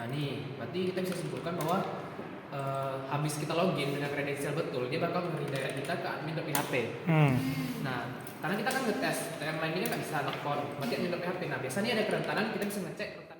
Nah nih, berarti kita bisa simpulkan bahwa habis kita login dengan kredensial betul, dia bakal nge-redirect kita ke admin.php. Nah, karena kita kan ngetes, yang lain ini kan nggak bisa telepon, berarti admin.php. Nah, biasanya ada kerentanan, kita bisa ngecek kerentanan.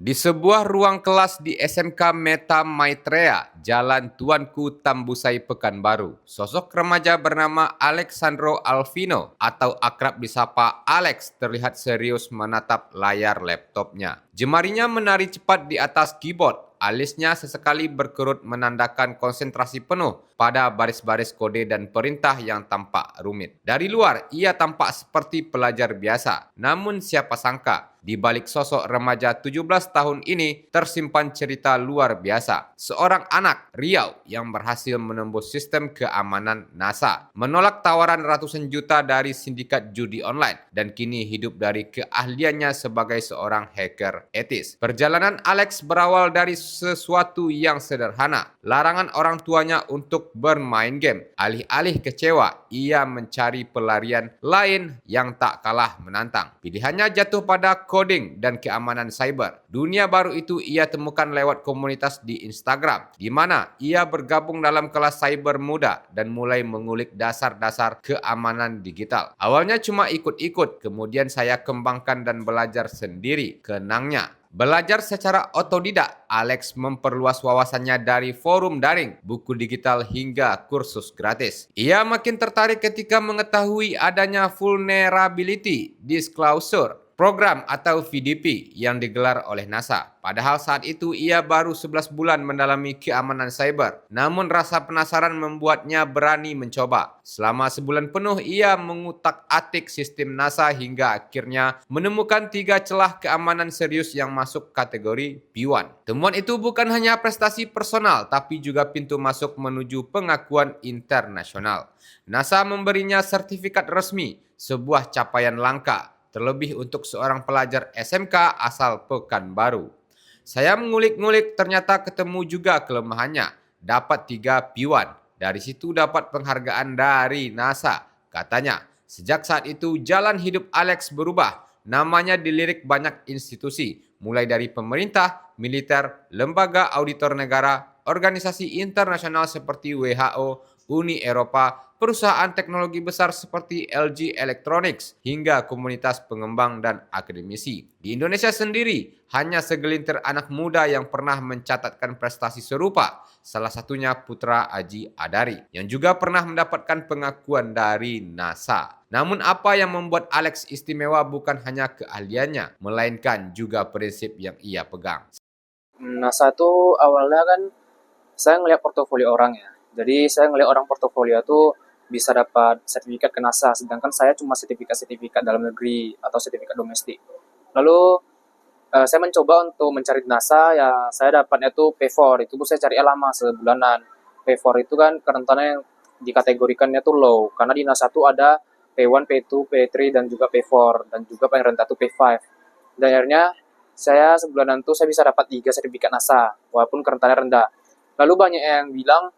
Di sebuah ruang kelas di SMK Meta Maitreya, Jalan Tuanku Tambusai Pekanbaru, sosok remaja bernama Alexandro Alvino atau akrab disapa Alex terlihat serius menatap layar laptopnya. Jemarinya menari cepat di atas keyboard, alisnya sesekali berkerut menandakan konsentrasi penuh pada baris-baris kode dan perintah yang tampak rumit. Dari luar, ia tampak seperti pelajar biasa, namun siapa sangka di balik sosok remaja 17 tahun ini tersimpan cerita luar biasa. Seorang anak Riau yang berhasil menembus sistem keamanan NASA, menolak tawaran ratusan juta dari sindikat judi online, dan kini hidup dari keahliannya sebagai seorang hacker etis. Perjalanan Alex berawal dari sesuatu yang sederhana, larangan orang tuanya untuk bermain game. Alih-alih kecewa, ia mencari pelarian lain yang tak kalah menantang. Pilihannya jatuh pada coding dan keamanan cyber. Dunia baru itu ia temukan lewat komunitas di Instagram, di mana ia bergabung dalam kelas cyber muda dan mulai mengulik dasar-dasar keamanan digital. Awalnya cuma ikut-ikut, kemudian saya kembangkan dan belajar sendiri, kenangnya. Belajar secara otodidak, Alex memperluas wawasannya dari forum daring, buku digital hingga kursus gratis. Ia makin tertarik ketika mengetahui adanya Vulnerability Disclosure Program atau VDP yang digelar oleh NASA. Padahal saat itu ia baru 11 bulan mendalami keamanan cyber. Namun rasa penasaran membuatnya berani mencoba. Selama sebulan penuh ia mengutak-atik sistem NASA hingga akhirnya menemukan 3 celah keamanan serius yang masuk kategori B1. Temuan itu bukan hanya prestasi personal tapi juga pintu masuk menuju pengakuan internasional. NASA memberinya sertifikat resmi, sebuah capaian langka, terlebih untuk seorang pelajar SMK asal Pekanbaru. Saya mengulik-ngulik, ternyata ketemu juga kelemahannya. Dapat 3 P1. Dari situ dapat penghargaan dari NASA. Katanya, sejak saat itu jalan hidup Alex berubah. Namanya dilirik banyak institusi, mulai dari pemerintah, militer, lembaga auditor negara, organisasi internasional seperti WHO, Uni Eropa, perusahaan teknologi besar seperti LG Electronics, hingga komunitas pengembang dan akademisi. Di Indonesia sendiri, hanya segelintir anak muda yang pernah mencatatkan prestasi serupa, salah satunya Putra Aji Adari, yang juga pernah mendapatkan pengakuan dari NASA. Namun apa yang membuat Alex istimewa bukan hanya keahliannya, melainkan juga prinsip yang ia pegang. NASA itu awalnya kan saya ngelihat portofolio orang ya. Jadi saya ngelihat orang portofolio itu bisa dapat sertifikat ke NASA, sedangkan saya cuma sertifikat-sertifikat dalam negeri atau sertifikat domestik. Lalu saya mencoba untuk mencari di NASA, ya saya dapatnya itu P4, itu saya cari lama sebulanan. P4 itu kan kerentanan yang dikategorikannya tuh low, karena di NASA tuh ada P1, P2, P3, dan juga P4, dan juga paling rendah tuh P5. Dan akhirnya saya sebulanan tuh saya bisa dapat 3 sertifikat NASA, walaupun kerentanannya rendah. Lalu banyak yang bilang,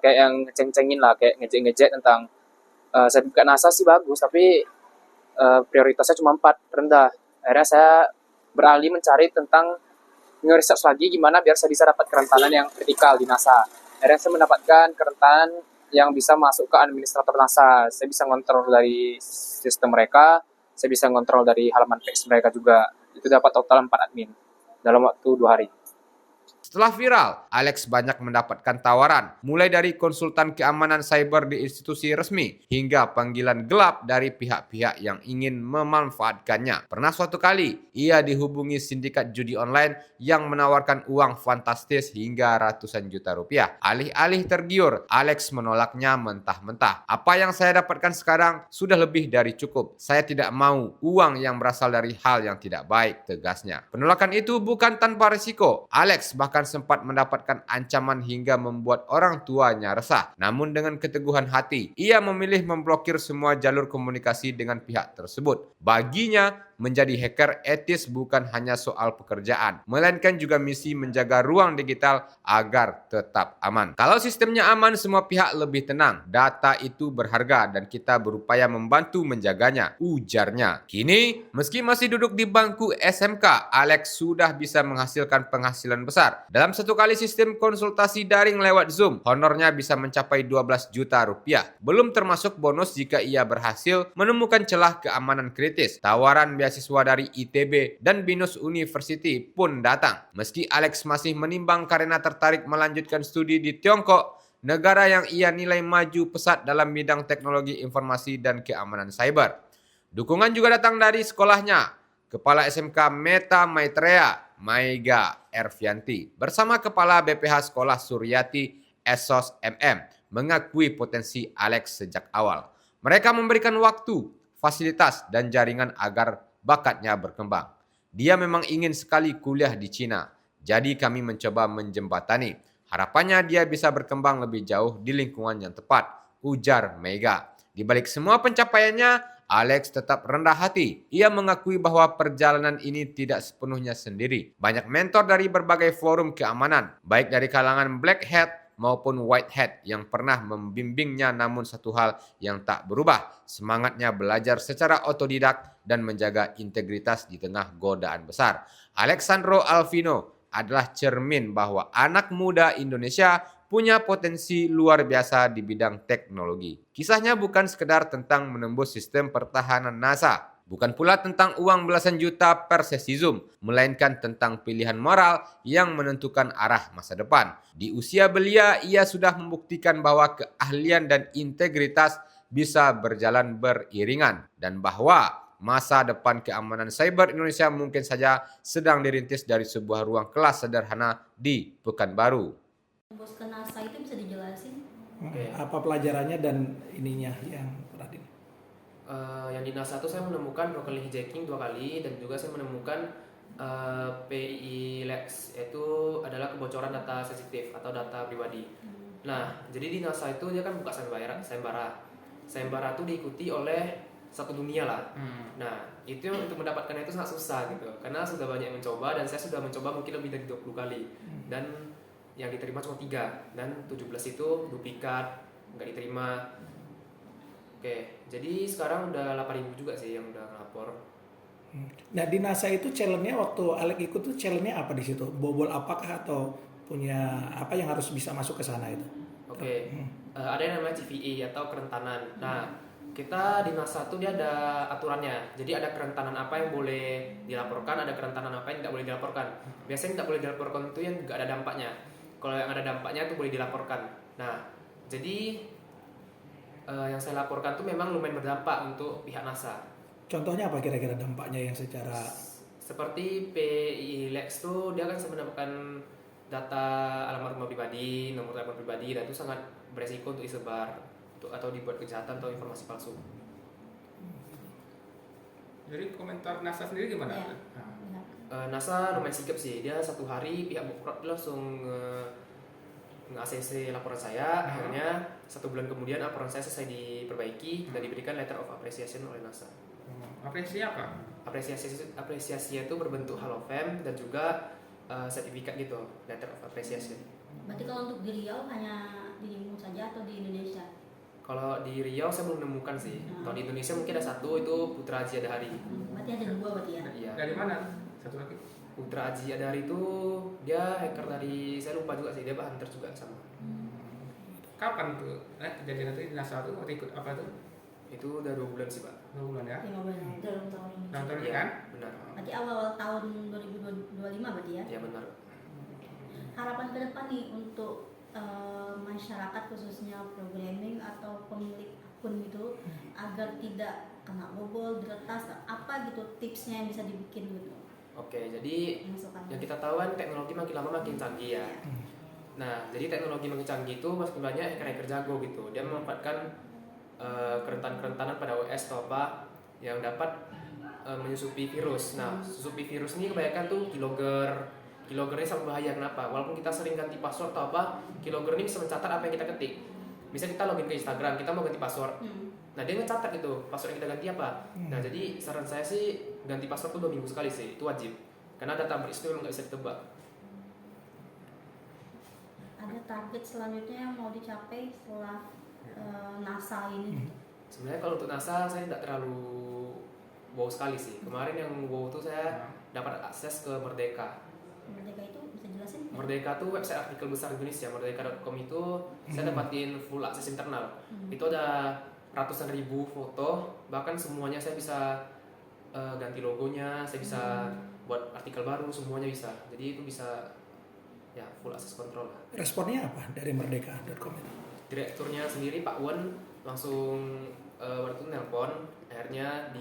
kayak yang ngeceng-cengin lah, kayak ngejek-ngejek tentang sertifikat NASA sih bagus, tapi prioritasnya cuma 4, rendah. Akhirnya saya beralih mencari tentang nge-research lagi gimana biar saya bisa dapat kerentanan yang kritikal di NASA. Akhirnya saya mendapatkan kerentanan yang bisa masuk ke administrator NASA. Saya bisa ngontrol dari sistem mereka, saya bisa ngontrol dari halaman page mereka juga. Itu dapat total 4 admin dalam waktu 2 hari. Setelah viral, Alex banyak mendapatkan tawaran, mulai dari konsultan keamanan cyber di institusi resmi, hingga panggilan gelap dari pihak-pihak yang ingin memanfaatkannya. Pernah suatu kali, ia dihubungi sindikat judi online yang menawarkan uang fantastis hingga ratusan juta rupiah. Alih-alih tergiur, Alex menolaknya mentah-mentah. Apa yang saya dapatkan sekarang sudah lebih dari cukup. Saya tidak mau uang yang berasal dari hal yang tidak baik, tegasnya. Penolakan itu bukan tanpa risiko. Alex bahkan sempat mendapatkan ancaman hingga membuat orang tuanya resah. Namun dengan keteguhan hati, ia memilih memblokir semua jalur komunikasi dengan pihak tersebut. Baginya, menjadi hacker etis bukan hanya soal pekerjaan, melainkan juga misi menjaga ruang digital agar tetap aman. Kalau sistemnya aman, semua pihak lebih tenang. Data itu berharga dan kita berupaya membantu menjaganya, ujarnya. Kini, meski masih duduk di bangku SMK, Alex sudah bisa menghasilkan penghasilan besar. Dalam satu kali sistem konsultasi daring lewat Zoom, honornya bisa mencapai 12 juta rupiah. Belum termasuk bonus jika ia berhasil menemukan celah keamanan kritis. Tawaran beasiswa dari ITB dan Binus University pun datang. Meski Alex masih menimbang karena tertarik melanjutkan studi di Tiongkok, negara yang ia nilai maju pesat dalam bidang teknologi informasi dan keamanan cyber. Dukungan juga datang dari sekolahnya. Kepala SMK Meta Maitreya, Maiga Ervianti, bersama Kepala BPH Sekolah Suryati Esos MM, mengakui potensi Alex sejak awal. Mereka memberikan waktu, fasilitas, dan jaringan agar bakatnya berkembang. Dia memang ingin sekali kuliah di Cina, jadi kami mencoba menjembatani. Harapannya dia bisa berkembang lebih jauh di lingkungan yang tepat, ujar Mega. Di balik semua pencapaiannya, Alex tetap rendah hati. Ia mengakui bahwa perjalanan ini tidak sepenuhnya sendiri. Banyak mentor dari berbagai forum keamanan, baik dari kalangan Black Hat maupun White Hat yang pernah membimbingnya, namun satu hal yang tak berubah, semangatnya belajar secara otodidak dan menjaga integritas di tengah godaan besar. Alexandro Alvino adalah cermin bahwa anak muda Indonesia punya potensi luar biasa di bidang teknologi. Kisahnya bukan sekedar tentang menembus sistem pertahanan NASA, bukan pula tentang uang belasan juta per sesi Zoom, melainkan tentang pilihan moral yang menentukan arah masa depan. Di usia belia, ia sudah membuktikan bahwa keahlian dan integritas bisa berjalan beriringan, dan bahwa masa depan keamanan cyber Indonesia mungkin saja sedang dirintis dari sebuah ruang kelas sederhana di Pekanbaru. Bos ke NASA itu bisa dijelasin? Apa pelajarannya dan ininya yang Radin? Yang di NASA itu saya menemukan broken hijacking 2 kali, dan juga saya menemukan PI Lex, itu adalah kebocoran data sensitif atau data pribadi. Nah, jadi di NASA itu dia kan buka sayembara. Sayembara itu diikuti oleh satu dunia lah. Nah, itu untuk mendapatkan itu sangat susah gitu, karena sudah banyak yang mencoba, dan saya sudah mencoba mungkin lebih dari 20 kali. Dan yang diterima cuma 3, dan 17 itu duplikat, nggak diterima. Oke, jadi sekarang udah 8.000 juga sih yang udah ngelapor. Nah di NASA itu challenge-nya waktu Alex ikut tuh challenge-nya apa di situ? Bobol apakah atau punya apa yang harus bisa masuk ke sana itu? Oke, ada yang namanya CVE atau kerentanan. Nah, kita di NASA tuh dia ada aturannya. Jadi ada kerentanan apa yang boleh dilaporkan, ada kerentanan apa yang tidak boleh dilaporkan. Biasanya yang tidak boleh dilaporkan itu yang nggak ada dampaknya. Kalau yang ada dampaknya itu boleh dilaporkan. Nah, jadi yang saya laporkan tuh memang lumayan berdampak untuk pihak NASA. Contohnya apa kira-kira dampaknya yang secara Seperti PI Lex tuh dia kan mendapatkan data alamat rumah pribadi, nomor telepon pribadi, dan itu sangat beresiko untuk disebar atau dibuat kejahatan atau informasi palsu. Jadi komentar NASA sendiri gimana? Ya. NASA lumayan sigap sih. Dia satu hari pihak Bukprot langsung nge-ACC laporan saya. Akhirnya 1 bulan kemudian laporan saya selesai diperbaiki dan diberikan letter of appreciation oleh NASA. Apresiasi apa? Apresiasi itu berbentuk Hall of Fame dan juga sertifikat gitu, letter of appreciation. Berarti kalau untuk di Riau hanya dirimu saja atau di Indonesia? Kalau di Riau saya belum menemukan sih. Kalau di Indonesia mungkin ada 1, itu Putra Haji Adahari. Berarti ada 2 berarti ya? Iya. Dari mana? Satu lagi. Putra Haji Adahari itu dia hacker dari, saya lupa juga sih, dia hunter juga sama. Kapan tuh kejadian itu di NASA tuh waktu ikut apa tuh? Itu udah 2 bulan sih Pak. 2 bulan ya? 5 bulan dalam tahun ini. Dalam tahun ini Iya, kan? benar. Berarti awal tahun 2025 berarti ya? Iya benar. Harapan ke depan nih untuk masyarakat khususnya programming atau pemilik akun gitu agar tidak kena bobol, diretas, apa gitu tipsnya yang bisa dibikin gitu? Oke, jadi yang kita tahu kan teknologi makin lama makin canggih ya. Nah, jadi teknologi makin canggih itu makin banyak hacker-hacker jago gitu. Dia memanfaatkan kerentanan-kerentanan pada OS atau apa yang dapat menyusupi virus. Nah, susupi virus ini kebanyakan tuh keylogger. Keylogger ini sangat bahaya. Kenapa? Walaupun kita sering ganti password atau apa, keylogger ini bisa mencatat apa yang kita ketik. Bisa kita login ke Instagram, kita mau ganti password. Nah dia ngecatat itu password yang kita ganti apa. Nah jadi saran saya sih ganti password tuh 2 minggu sekali sih, itu wajib. Karena data beris itu memang nggak bisa ditebak. Ada target selanjutnya yang mau dicapai setelah NASA ini? Sebenarnya kalau untuk NASA saya tidak terlalu wow sekali sih. Kemarin yang wow tuh saya dapat akses ke Merdeka. Merdeka itu bisa jelasin? Merdeka tuh website artikel besar Indonesia. Merdeka.com itu saya dapatin full akses internal. Itu ada ratusan ribu foto, bahkan semuanya saya bisa ganti logonya, saya bisa buat artikel baru, semuanya bisa. Jadi itu bisa ya full akses kontrol lah. Responnya apa dari merdeka.com itu? Direkturnya sendiri Pak Wen langsung waktu itu nelpon, akhirnya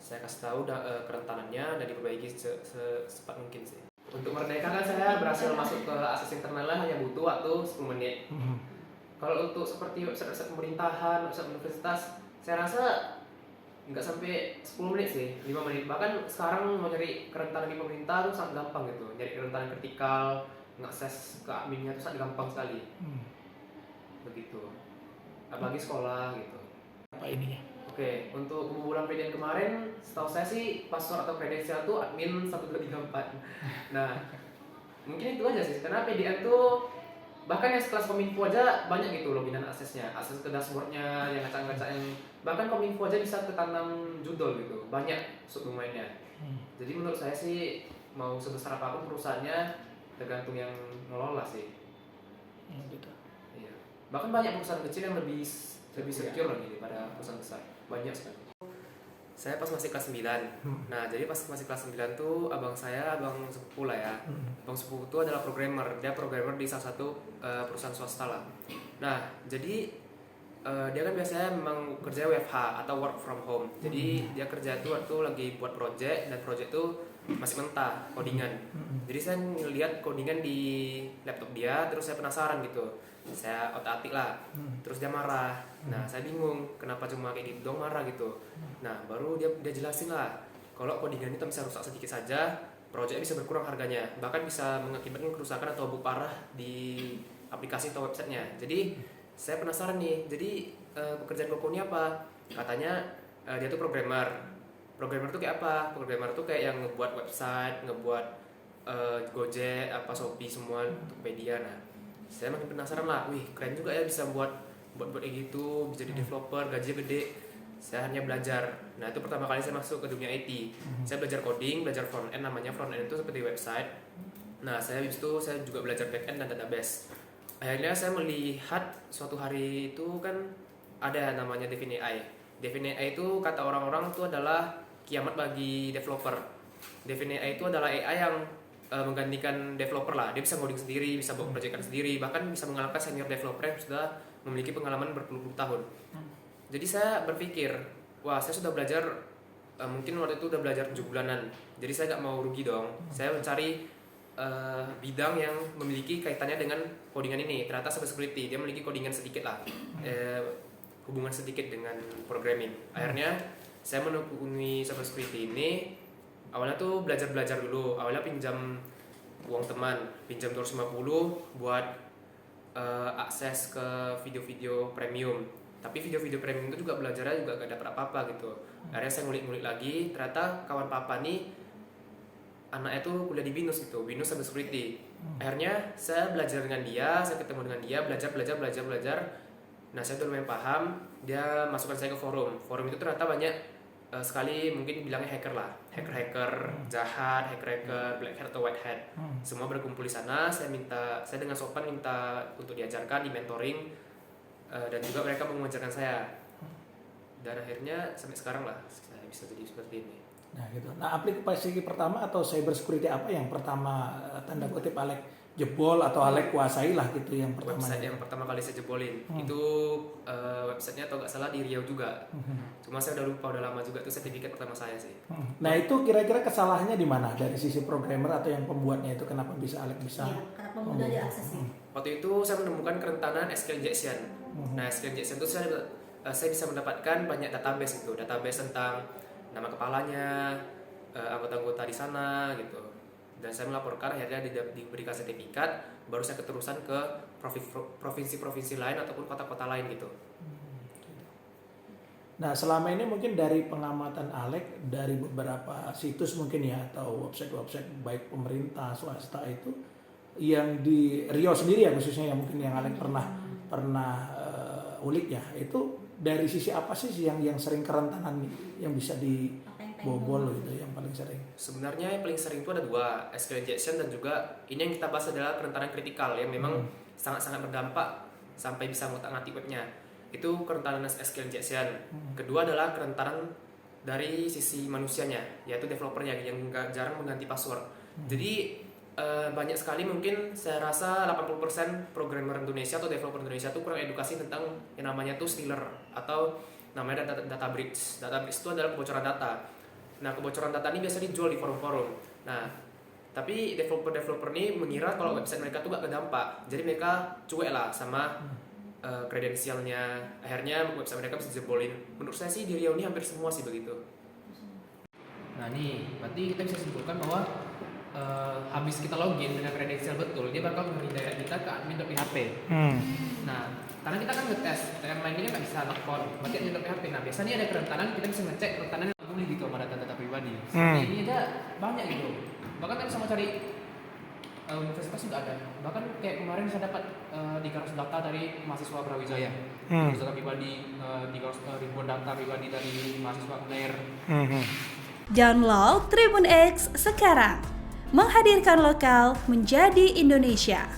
saya kasih tahu kerentanannya dan diperbaiki secepat mungkin sih. Untuk Merdeka kan saya berhasil masuk ke akses internal lah, hanya butuh waktu 10 menit. Kalau untuk seperti website pemerintahan, website universitas, saya rasa nggak sampai 10 menit sih, 5 menit. Bahkan sekarang mau nyari kerentanan di pemerintah tuh sangat gampang gitu. Nyari kerentanan kritikal, ngakses ke adminnya tuh sangat gampang sekali. Begitu. Apalagi sekolah gitu. Apa ininya? Oke, untuk kebobolan VPN kemarin, setahu saya sih password atau kredensial tuh admin 1, 2, 3, 4. Nah, mungkin itu aja sih. Karena VPN tuh bahkan yang sekelas Kominfo aja banyak gitu loginan aksesnya, akses ke dashboardnya, yang ngacak-ngacak yang bahkan Kominfo aja bisa ketanam judul gitu, banyak subdomainnya. Jadi menurut saya sih mau sebesar apapun perusahaannya tergantung yang ngelola sih. Gitu. Iya. Bahkan banyak perusahaan kecil yang lebih secure lagi daripada perusahaan besar, banyak sekali. Saya pas masih kelas 9. Nah, jadi pas masih kelas 9 tuh abang sepupu lah ya. Abang sepupu itu adalah programmer. Dia programmer di salah satu perusahaan swasta lah. Nah, jadi dia kan biasanya memang kerja WFH atau work from home. Jadi dia kerja itu waktu lagi buat project, dan project itu masih mentah codingan. Jadi saya ngeliat codingan di laptop dia, terus saya penasaran gitu. Saya otak-atik lah. Terus dia marah. Nah, saya bingung kenapa cuma kayak gitu dong marah gitu. Nah, baru dia jelasin lah, kalau codingan itu bisa rusak sedikit saja, projectnya bisa berkurang harganya, bahkan bisa mengakibatkan kerusakan atau bug parah di aplikasi atau websitenya. Jadi saya penasaran nih, jadi pekerjaan Koko ini apa? Katanya dia tuh programmer. Programmer tuh kayak apa? Programmer tuh kayak yang ngebuat website, ngebuat Gojek, Shopee semua, Tokopedia. Nah, saya makin penasaran lah, wih keren juga ya bisa buat kayak gitu, bisa jadi developer, gajinya gede. Saya hanya belajar. Nah, itu pertama kali saya masuk ke dunia IT. Saya belajar coding, belajar front end, namanya front end itu seperti website. Nah, habis itu saya juga belajar back end dan database. Akhirnya saya melihat suatu hari itu kan ada namanya Devin AI. Devin AI itu kata orang-orang itu adalah kiamat bagi developer. Devin AI itu adalah AI yang menggantikan developer lah. Dia bisa ngoding sendiri, bisa buat proyekan sendiri, bahkan bisa mengalahkan senior developer yang sudah memiliki pengalaman berpuluh-puluh tahun. Jadi saya berpikir, wah saya sudah belajar, mungkin waktu itu udah belajar 7 bulanan. Jadi saya nggak mau rugi dong. Saya mencari bidang yang memiliki kaitannya dengan codingan ini. Ternyata cybersecurity, dia memiliki codingan sedikit lah, hubungan sedikit dengan programming. Akhirnya saya menekuni cybersecurity ini. Awalnya tuh belajar dulu. Awalnya pinjam uang teman, pinjam 250 buat akses ke video-video premium. Tapi video-video premium itu juga belajarnya juga gak dapet apa-apa gitu. Akhirnya saya ngulik-ngulik lagi, ternyata kawan papa nih anaknya tuh kuliah di BINUS gitu, BINUS Cybersecurity. Akhirnya saya belajar dengan dia, saya ketemu dengan dia, belajar. Nah, saya udah lumayan paham, dia masukkan saya ke forum. Forum itu ternyata banyak sekali, mungkin bilangnya hacker lah, hacker jahat, hacker black hat atau white hat. Semua berkumpul di sana. Saya dengan sopan minta untuk diajarkan, di mentoring, dan juga mereka mengajarkan saya. Dan akhirnya sampai sekarang lah saya bisa jadi seperti ini. Nah gitu. Nah, aplikasi pertama atau cyber security apa yang pertama tanda kutip Alek jebol atau Alek kuasai lah gitu yang pertama? Website yang pertama kali saya jebolin itu websitenya atau nggak salah di Riau juga. Cuma saya udah lupa, udah lama juga, itu sertifikat pertama saya sih. Nah itu kira-kira kesalahannya di mana dari sisi programmer atau yang pembuatnya itu, kenapa bisa Alek bisa? Iya, kenapa mudah diaksesnya? Waktu itu saya menemukan kerentanan SQL injection. Nah, SQL injection itu saya bisa mendapatkan banyak database gitu, database tentang nama kepalanya, anggota-anggota di sana gitu. Dan saya melaporkan, akhirnya diberikan sertifikat, baru saya keterusan ke provinsi-provinsi lain ataupun kota-kota lain gitu. Nah, selama ini mungkin dari pengamatan Alek dari beberapa situs mungkin ya atau website-website baik pemerintah, swasta itu yang di Riau sendiri ya khususnya yang mungkin yang Alek pernah ulik ya, itu dari sisi apa sih yang sering kerentanan yang bisa dibobol gitu yang paling sering? Sebenarnya yang paling sering itu ada dua, SQL injection dan juga ini yang kita bahas adalah kerentanan kritikal yang memang sangat-sangat berdampak sampai bisa ngotak-ngatik webnya. Itu kerentanan SQL injection. Kedua adalah kerentanan dari sisi manusianya, yaitu developernya yang jarang mengganti password. Jadi banyak sekali mungkin saya rasa 80% programmer Indonesia atau developer Indonesia itu kurang edukasi tentang yang namanya tuh stealer atau namanya data breach. Data breach itu adalah kebocoran data. Nah, kebocoran data ini biasa dijual di forum-forum. Nah, tapi developer ini mengira kalau website mereka tuh gak kedampak. Jadi mereka cuek lah sama kredensialnya, akhirnya website mereka bisa jebolin. Menurut saya sih di Riau ini hampir semua sih begitu. Nah nih, berarti kita bisa simpulkan bahwa habis kita login dengan kredensial betul, dia bakal nge-redirect kita ke admin.php. Nah, karena kita kan ngetes, yang lain ini nggak bisa login, berarti admin.php. Nah, biasanya ada kerentanan, kita bisa ngecek kerentanan yang boleh gitu sama data-data pribadi. Seperti ini ada banyak gitu. Bahkan kita bisa mau cari universitas juga ada. Bahkan kayak kemarin saya dapat di Garus data dari mahasiswa Brawijaya. Data pribadi, di Garus ribuan data pribadi dari mahasiswa UNER. Download Tribun X sekarang. Menghadirkan lokal menjadi Indonesia.